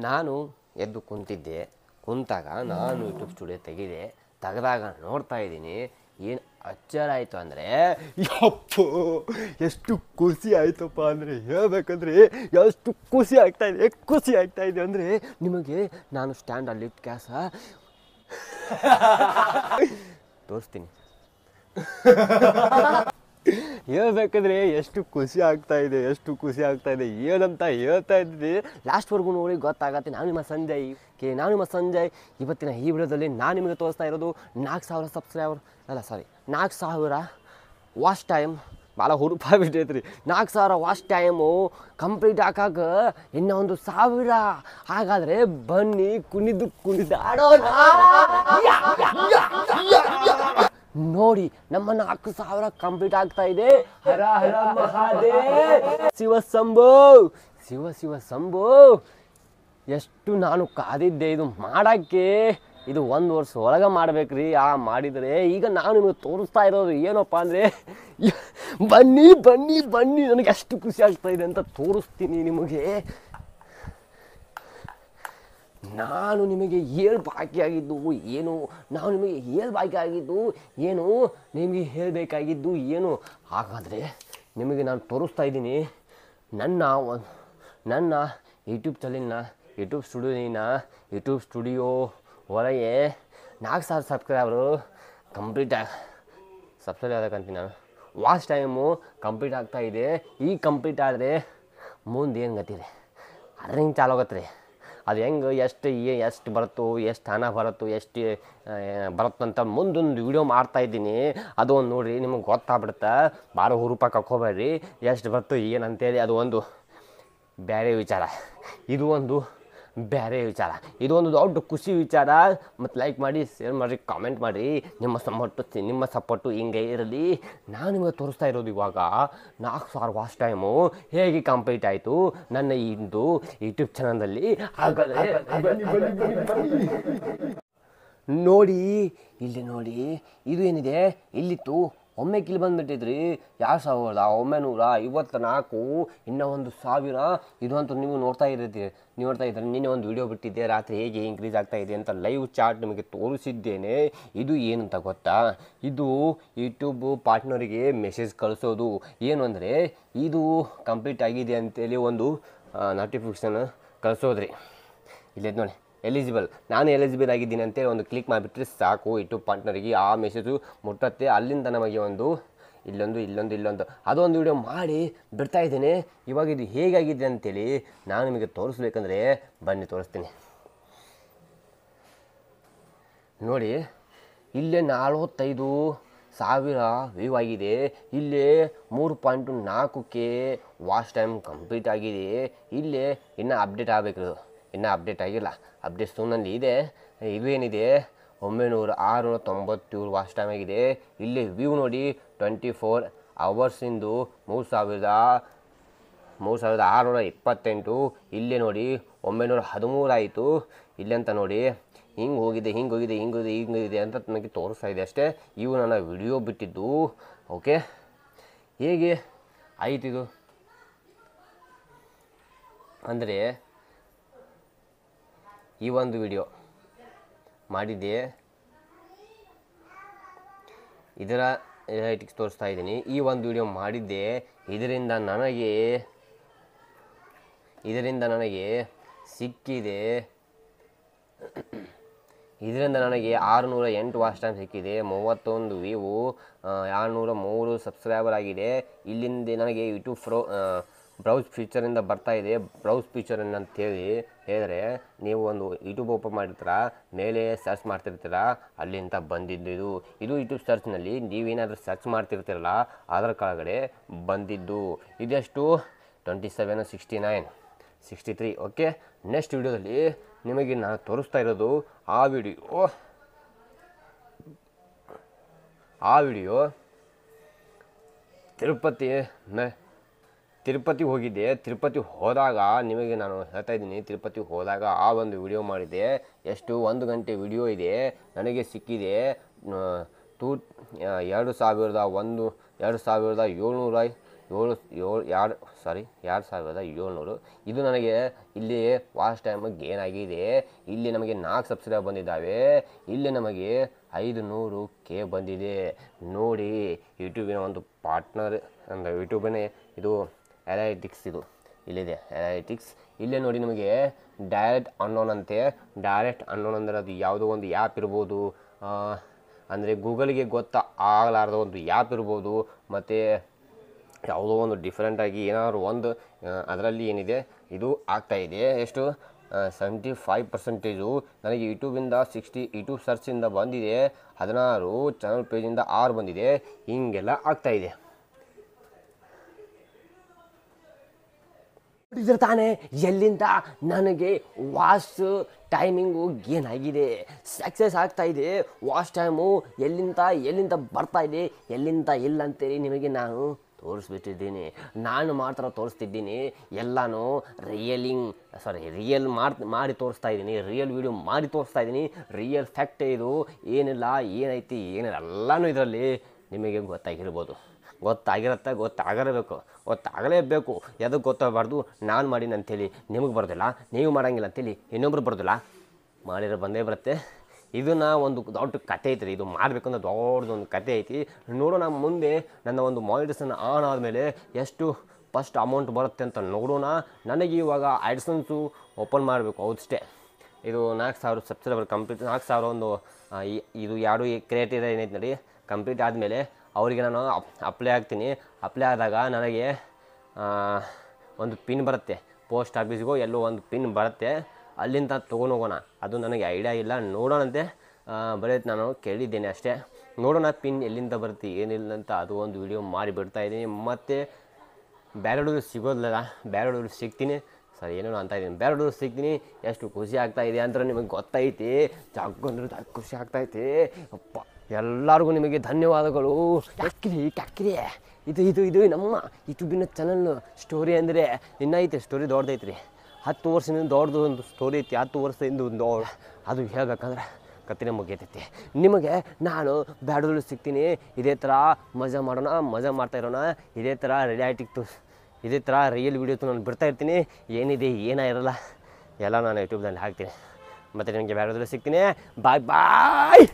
ನಾನು ಎದ್ದು ಕುಂತಿದ್ದೆ. ಕುಂತಾಗ ನಾನು ಯೂಟ್ಯೂಬ್ ಸ್ಟುಡಿಯೋ ತೆಗೆದಾಗ ನೋಡ್ತಾ ಇದ್ದೀನಿ. ಏನು ಅಚ್ಚರ ಆಯಿತು ಅಂದರೆ, ಯಪ್ಪೋ ಎಷ್ಟು ಖುಷಿ ಆಯಿತಪ್ಪ ಅಂದರೆ ಹೇಳ್ಬೇಕಂದ್ರೆ ಎಷ್ಟು ಖುಷಿ ಆಗ್ತಾಯಿದೆ ಅಂದರೆ ನಿಮಗೆ ನಾನು ಸ್ಟ್ಯಾಂಡಲ್ಲಿ ಕ್ಯಾಸ ತೋರಿಸ್ತೀನಿ. ಹೇಳ್ಬೇಕಂದ್ರೆ ಎಷ್ಟು ಖುಷಿ ಆಗ್ತಾ ಇದೆ ಏನಂತ ಹೇಳ್ತಾ ಇದ್ವಿ. ಲಾಸ್ಟ್ವರೆಗೂ ನೋಡಿ ಗೊತ್ತಾಗತ್ತೆ. ನಾನು ನಿಮ್ಮ ಸಂಜಯ್ ಇವತ್ತಿನ ಈ ವಿಡಿಯೋದಲ್ಲಿ ನಾನು ನಿಮಗೆ ತೋರಿಸ್ತಾ ಇರೋದು 4,000 ಸಬ್ಸ್ಕ್ರೈಬರ್ 4,000 ವಾಚ್ ಟೈಮ್. ಭಾಳ ಹುರುಪಾಗ್ಬಿಟ್ಟೈತ್ರಿ. 4,000 ವಾಚ್ ಟೈಮು ಕಂಪ್ಲೀಟ್ ಹಾಕಾಗ ಇನ್ನೂ 1,000. ಹಾಗಾದರೆ ಬನ್ನಿ ಕುಣಿದಾಡೋಣ. ನೋಡಿ ನಮ್ಮ 4,000 ಕಂಪ್ಲೀಟ್ ಆಗ್ತಾ ಇದೆ. ಹರ ಹರ ಮಹಾದೇವ್, ಶಿವ ಶಂಭೋ. ಎಷ್ಟು ನಾನು ಕಾದಿದ್ದೆ ಇದು ಮಾಡೋಕ್ಕೆ. ಇದು 1 ವರ್ಷ ಒಳಗೆ ಮಾಡ್ಬೇಕ್ರಿ. ಮಾಡಿದರೆ ಈಗ ನಾನು ನಿಮಗೆ ತೋರಿಸ್ತಾ ಇರೋದು ಏನಪ್ಪ ಅಂದರೆ, ಬನ್ನಿ ನನಗೆ ಎಷ್ಟು ಖುಷಿ ಆಗ್ತಾ ಇದೆ ಅಂತ ತೋರಿಸ್ತೀನಿ ನಿಮಗೆ. ನಾನು ನಿಮಗೆ ಹೇಳಬೇಕಾಗಿದ್ದು ಏನು ಹಾಗಾದರೆ ನಿಮಗೆ ನಾನು ತೋರಿಸ್ತಾ ಇದ್ದೀನಿ. ನನ್ನ ಯೂಟ್ಯೂಬ್ ಸ್ಟುಡಿಯೋ ಹೊರಗೆ 4,000 ಸಬ್ಸ್ಕ್ರೈಬರು ಸಬ್ಸ್ಕ್ರೈಬ್ ಆಗಬೇಕಂತೀನಿ ನಾನು. ವಾಚ್ ಟೈಮು ಕಂಪ್ಲೀಟ್ ಆಗ್ತಾ ಇದೆ. ಈಗ ಕಂಪ್ಲೀಟ್ ಆದರೆ ಮುಂದೆ ಏನು ಗತಿದೆ ಅದ್ರಂಗೆ ಚಾಲು ಆಗತ್ತೆ ರೀ. ಅದು ಹೆಂಗೆ ಎಷ್ಟು ಬರುತ್ತೋ, ಎಷ್ಟು ಹಣ ಬರುತ್ತೋ, ಎಷ್ಟು ಬರುತ್ತಂತ ಮುಂದೊಂದು ವಿಡಿಯೋ ಮಾಡ್ತಾಯಿದ್ದೀನಿ. ಅದು ಒಂದು ನೋಡಿರಿ, ನಿಮಗೆ ಗೊತ್ತಾಗ್ಬಿಡುತ್ತೆ. ಭಾಳ ಹುರುಪಾಗಿ ಹಾಕ್ಕೋಬೇಡ್ರಿ. ಎಷ್ಟು ಬರುತ್ತೋ ಏನಂತೇಳಿ ಅದು ಒಂದು ಬೇರೆ ವಿಚಾರ. ಇದು ಒಂದು ದೊಡ್ಡ ಖುಷಿ ವಿಚಾರ. ಮತ್ತು ಲೈಕ್ ಮಾಡಿ, ಶೇರ್ ಮಾಡಿರಿ, ಕಾಮೆಂಟ್ ಮಾಡಿರಿ. ನಿಮ್ಮ ಸಪೋರ್ಟು ಹಿಂಗೆ ಇರಲಿ. ನಾನು ನಿಮಗೆ ತೋರಿಸ್ತಾ ಇರೋದು ಇವಾಗ 4,000 ವಾಚ್ ಟೈಮು ಹೇಗೆ ಕಂಪ್ಲೀಟ್ ಆಯಿತು ನನ್ನ ಇಂದು ಯೂಟ್ಯೂಬ್ ಚಾನಲಲ್ಲಿ. ನೋಡಿ ಇದು ಏನಿದೆ ಇಲ್ಲಿತ್ತು. ಒಮ್ಮೆ ಕಿಲ್ ಬಂದುಬಿಟ್ಟಿದ್ರಿ 2,954. ಇನ್ನೂ 1,000. ಇದು ಅಂತೂ ನೀವು ನೋಡ್ತಾ ಇದ್ದೀರಿ. ನಿನ್ನೆ ಒಂದು ವಿಡಿಯೋ ಬಿಟ್ಟಿದ್ದೆ ರಾತ್ರಿ ಹೇಗೆ ಇನ್ಕ್ರೀಸ್ ಆಗ್ತಾ ಇದೆ ಅಂತ ಲೈವ್ ಚಾರ್ಟ್ ನಿಮಗೆ ತೋರಿಸಿದ್ದೇನೆ. ಇದು ಏನಂತ ಗೊತ್ತಾ? ಇದು ಯೂಟ್ಯೂಬ್ ಪಾರ್ಟ್ನರಿಗೆ ಮೆಸೇಜ್ ಕಳಿಸೋದು. ಏನು ಅಂದರೆ ಇದು ಕಂಪ್ಲೀಟ್ ಆಗಿದೆ ಅಂತೇಳಿ ಒಂದು ನೋಟಿಫಿಕೇಷನ್ ಕಳಿಸೋದ್ರಿ. ಇಲ್ಲೇ ನೋಡಿ, ನಾನು ಎಲಿಜಿಬಲ್ ಆಗಿದ್ದೀನಿ ಅಂತೇಳಿ ಒಂದು ಕ್ಲಿಕ್ ಮಾಡಿಬಿಟ್ರೆ ಸಾಕು. ಯೂಟ್ಯೂಬ್ ಪಾರ್ಟ್ನರಿಗೆ ಆ ಮೆಸೇಜು ಮುಟ್ಟತ್ತೆ. ಅಲ್ಲಿಂದ ನಮಗೆ ಇಲ್ಲೊಂದು ಅದೊಂದು ವಿಡಿಯೋ ಮಾಡಿ ಬಿಡ್ತಾ ಇದ್ದೇನೆ. ಇವಾಗ ಇದು ಹೇಗಾಗಿದೆ ಅಂತೇಳಿ ನಾನು ನಿಮಗೆ ತೋರಿಸ್ಬೇಕಂದ್ರೆ ಬನ್ನಿ ತೋರಿಸ್ತೀನಿ. ನೋಡಿ, ಇಲ್ಲೇ 45,000 ವ್ಯೂ ಆಗಿದೆ. ಇಲ್ಲೇ 3.4K ವಾಚ್ ಟೈಮ್ ಕಂಪ್ಲೀಟ್ ಆಗಿದೆ. ಇಲ್ಲೇ ಇನ್ನೂ ಅಪ್ಡೇಟ್ ಆಗಬೇಕು. ಇನ್ನೂ ಅಪ್ಡೇಟ್ ಆಗಿಲ್ಲ. ಅಪ್ಡೇಟ್ ಸೂನಲ್ಲಿ ಇದೆ. ಇದು ಏನಿದೆ 697 ವಾಚ್ ಟೈಮ್ ಆಗಿದೆ. ಇಲ್ಲಿ ವ್ಯೂ ನೋಡಿ 24 ಅವರ್ಸಿಂದು 3,628. ಇಲ್ಲೇ ನೋಡಿ 913 ಆಯಿತು. ಇಲ್ಲಂತ ನೋಡಿ ಹಿಂಗೆ ಹೋಗಿದೆ ಅಂತ ನನಗೆ ತೋರಿಸ್ತಾ ಇದೆ ಅಷ್ಟೇ. ಇವು ನನ್ನ ವಿಡಿಯೋ ಬಿಟ್ಟಿದ್ದು. ಓಕೆ, ಹೇಗೆ ಆಯ್ತಿದು ಅಂದರೆ, ಈ ಒಂದು ವಿಡಿಯೋ ಮಾಡಿದ್ದೆ, ಇದರ ರೈಟಿಂಗ್ಸ್ ತೋರಿಸ್ತಾ ಇದ್ದೀನಿ. ಈ ಒಂದು ವಿಡಿಯೋ ಮಾಡಿದ್ದೆ. ಇದರಿಂದ ನನಗೆ ಸಿಕ್ಕಿದೆ. ಇದರಿಂದ ನನಗೆ 608 ವಾಚ್ ಟೈಮ್ ಸಿಕ್ಕಿದೆ. 31 ವ್ಯೂ, 203 ಸಬ್ಸ್ಕ್ರೈಬರ್ ಆಗಿದೆ. ಇಲ್ಲಿಂದ ನನಗೆ ಯೂಟ್ಯೂಬ್ ಬ್ರೌಸ್ ಫೀಚರಿಂದ ಬರ್ತಾ ಇದೆ. ಬ್ರೌಸ್ ಫೀಚರ್ ಅಂತೇಳಿ ಹೇಳಿದ್ರೆ, ನೀವು ಒಂದು ಯೂಟ್ಯೂಬ್ ಓಪನ್ ಮಾಡಿರ್ತೀರ, ಮೇಲೆ ಸರ್ಚ್ ಮಾಡ್ತಿರ್ತೀರ, ಅಲ್ಲಿಂದ ಬಂದಿದ್ದು ಇದು ಯೂಟ್ಯೂಬ್ ಸರ್ಚ್ನಲ್ಲಿ ನೀವೇನಾದರೂ ಸರ್ಚ್ ಮಾಡ್ತಿರ್ತೀರಲ್ಲ ಅದರ ಕೆಳಗಡೆ ಬಂದಿದ್ದು. ಇದೆಷ್ಟು 27, 69, 63. ಓಕೆ, ನೆಕ್ಸ್ಟ್ ವಿಡಿಯೋದಲ್ಲಿ ನಿಮಗೆ ನಾನು ತೋರಿಸ್ತಾ ಇರೋದು ಆ ವಿಡಿಯೋ ತಿರುಪತಿ ಹೋಗಿದ್ದೆ. ತಿರುಪತಿ ಹೋದಾಗ ನಿಮಗೆ ನಾನು ಹೇಳ್ತಾ ಇದ್ದೀನಿ, ತಿರುಪತಿ ಹೋದಾಗ ಆ ಒಂದು ವಿಡಿಯೋ ಮಾಡಿದ್ದೆ. ಎಷ್ಟು 1 ಗಂಟೆ ವಿಡಿಯೋ ಇದೆ. ನನಗೆ ಸಿಕ್ಕಿದೆ 2,700 2700. ಇದು ನನಗೆ ಇಲ್ಲಿ ವಾಚ್ ಟೈಮ್ ಗೇನ್ ಆಗಿದೆ. ಇಲ್ಲಿ ನಮಗೆ 4 ಸಬ್ಸ್ಕ್ರೈಬ್ ಬಂದಿದ್ದಾವೆ. ಇಲ್ಲಿ ನಮಗೆ 500K ಬಂದಿದೆ. ನೋಡಿ, ಯೂಟ್ಯೂಬಿನ ಒಂದು ಪಾರ್ಟ್ನರ್ ಅಂದರೆ ಯೂಟ್ಯೂಬಿನ ಇದು ಅನಾಲಿಟಿಕ್ಸ್, ಇದು ಇಲ್ಲಿದೆ ಅನಾಲಿಟಿಕ್ಸ್. ಇಲ್ಲೇ ನೋಡಿ ನಿಮಗೆ ಡೈರೆಕ್ಟ್ ಅನ್ನೋನ್ ಅಂತೆ. ಡೈರೆಕ್ಟ್ ಅನ್ನೋನ್ ಅಂದರೆ ಅದು ಯಾವುದೋ ಒಂದು ಆ್ಯಪ್ ಇರ್ಬೋದು, ಅಂದರೆ ಗೂಗಲ್ಗೆ ಆಗಲಾರ್ದ ಒಂದು ಆ್ಯಪ್ ಇರ್ಬೋದು, ಮತ್ತು ಯಾವುದೋ ಒಂದು ಡಿಫ್ರೆಂಟಾಗಿ ಏನಾದ್ರು ಒಂದು ಅದರಲ್ಲಿ ಏನಿದೆ ಇದು ಆಗ್ತಾಯಿದೆ. ಎಷ್ಟು 75% ನನಗೆ ಯೂಟ್ಯೂಬಿಂದ 60, ಯೂಟ್ಯೂಬ್ ಸರ್ಚಿಂದ ಬಂದಿದೆ 16, ಚಾನಲ್ ಪೇಜಿಂದ 6 ಬಂದಿದೆ. ಹಿಂಗೆಲ್ಲ ಆಗ್ತಾಯಿದೆ. ತಾನೇ ಎಲ್ಲಿಂದ ನನಗೆ ವಾಚ್ ಟೈಮಿಂಗು ಏನಾಗಿದೆ, ಸಕ್ಸಸ್ ಆಗ್ತಾಯಿದೆ. ವಾಚ್ ಟೈಮು ಎಲ್ಲಿಂದ ಬರ್ತಾ ಇದೆ, ಎಲ್ಲಿಂದ ಇಲ್ಲ ಅಂತೇಳಿ ನಿಮಗೆ ನಾನು ತೋರಿಸ್ಬಿಟ್ಟಿದ್ದೀನಿ. ನಾನು ಮಾತ್ರ ತೋರಿಸ್ತಿದ್ದೀನಿ, ಎಲ್ಲನೂ ರಿಯಲ್ ಮಾಡಿ ತೋರಿಸ್ತಾ ಇದ್ದೀನಿ. ರಿಯಲ್ ವೀಡಿಯೋ ಮಾಡಿ ತೋರಿಸ್ತಾ ಇದ್ದೀನಿ. ರಿಯಲ್ ಫ್ಯಾಕ್ಟೇ ಇದು. ಏನಿಲ್ಲ, ಏನೈತಿ, ಏನಿಲ್ಲ ಎಲ್ಲನೂ ಇದರಲ್ಲಿ ನಿಮಗೆ ಗೊತ್ತಾಗಿರಬೇಕು. ಎದಕ್ಕೆ ಗೊತ್ತಾಗಬಾರ್ದು, ನಾನು ಮಾಡೀನಿ ಅಂಥೇಳಿ ನಿಮಗೆ ಬರೋದಿಲ್ಲ, ನೀವು ಮಾಡೋಂಗಿಲ್ಲ ಅಂಥೇಳಿ ಇನ್ನೊಬ್ರು ಬರೋದಿಲ್ಲ, ಮಾಡಿರೋ ಬಂದೇ ಬರುತ್ತೆ. ಇದನ್ನು ಒಂದು ದೊಡ್ಡ ಕತೆ ಐತ್ರಿ. ಇದು ಮಾಡಬೇಕಂದ್ರೆ ದೊಡ್ಡದೊಂದು ಕತೆ ಐತಿ. ನೋಡೋಣ ಮುಂದೆ ನನ್ನ ಒಂದು ಮಾನಿಟೈಸೇಷನ್ ಆನ್ ಆದಮೇಲೆ ಎಷ್ಟು ಫಸ್ಟ್ ಅಮೌಂಟ್ ಬರುತ್ತೆ ಅಂತ ನೋಡೋಣ. ನನಗೆ ಇವಾಗ ಆ್ಯಡ್ಸನ್ಸು ಓಪನ್ ಮಾಡಬೇಕು, ಹೌದಷ್ಟೇ. ಇದು 4000 ಸಬ್ಸ್ಕ್ರೈಬರ್ ಕಂಪ್ಲೀಟ್, 4000 ಒಂದು ಇದು ಎರಡು ಕ್ರಿಯೇಟಿವ್ ಏನೈತೆ ನೋಡಿ ಕಂಪ್ಲೀಟ್ ಆದಮೇಲೆ ಅವರಿಗೆ ನಾನು ಅಪ್ಲೈ ಆಗ್ತೀನಿ. ಅಪ್ಲೈ ಆದಾಗ ನನಗೆ ಒಂದು ಪಿನ್ ಬರುತ್ತೆ, ಪೋಸ್ಟ್ ಆಫೀಸ್ಗೋ ಎಲ್ಲೋ ಒಂದು ಪಿನ್ ಬರುತ್ತೆ, ಅಲ್ಲಿಂದ ತೊಗೊಂಡು ಹೋಗೋಣ. ಅದು ನನಗೆ ಐಡಿಯಾ ಇಲ್ಲ, ನೋಡೋಣಂತೆ. ಬರೀ ನಾನು ಕೇಳಿದ್ದೇನೆ ಅಷ್ಟೇ. ನೋಡೋಣ ಪಿನ್ ಎಲ್ಲಿಂದ ಬರುತ್ತೆ ಏನಿಲ್ಲ ಅಂತ. ಅದು ಒಂದು ವಿಡಿಯೋ ಮಾಡಿ ಬಿಡ್ತಾಯಿದ್ದೀನಿ. ಮತ್ತು ಬೇರೆಡೂರು ಸಿಗೋದಿಲ್ಲ, ಬೇರೆಡೂರು ಸಿಗ್ತೀನಿ, ಸರಿ ಏನೇನೋ ಅಂತ ಇದ್ದೀನಿ, ಬೇರೆಡೂರು ಸಿಗ್ತೀನಿ. ಎಷ್ಟು ಖುಷಿ ಆಗ್ತಾಯಿದೆ ಅಂದರೆ ನಿಮಗೆ ಗೊತ್ತೈತಿ, ಜಾಗಂದ್ರೆ ಖುಷಿ ಆಗ್ತಾಯಿತಿ. ಅಪ್ಪ, ಎಲ್ಲರಿಗೂ ನಿಮಗೆ ಧನ್ಯವಾದಗಳು. ಕ್ಯಾಕ್ರಿ ಇದು ನಮ್ಮ ಯೂಟ್ಯೂಬಿನ ಚಾನಲ್ ಸ್ಟೋರಿ ಅಂದರೆ ಇನ್ನೈತೆ. ಸ್ಟೋರಿ ದೊಡ್ಡದೈತ್ರಿ, 10 ವರ್ಷದಿಂದ ದೊಡ್ಡದು ಒಂದು ಸ್ಟೋರಿ ಐತಿ. 10 ವರ್ಷದಿಂದ ಒಂದು ಅದು ಹೇಳ್ಬೇಕಂದ್ರೆ ಕತ್ತಿನ ಮುಗಿಯತೈತಿ. ನಿಮಗೆ ನಾನು ಬ್ಯಾಡೋಳು ಸಿಗ್ತೀನಿ. ಇದೇ ಥರ ಮಜಾ ಮಾಡ್ತಾ ಇರೋಣ. ಇದೇ ಥರ ಇದೇ ಥರ ರಿಯಲ್ ವೀಡಿಯೋಸ್ ನಾನು ಬಿಡ್ತಾ ಇರ್ತೀನಿ. ಏನಿದೆ ಏನಿರಲ್ಲ ಎಲ್ಲ ನಾನು ಯೂಟ್ಯೂಬ್ನಲ್ಲಿ ಹಾಕ್ತೀನಿ. ಮತ್ತು ನಿಮಗೆ ಬ್ಯಾಡೋಳು ಸಿಗ್ತೀನಿ. ಬಾಯ್.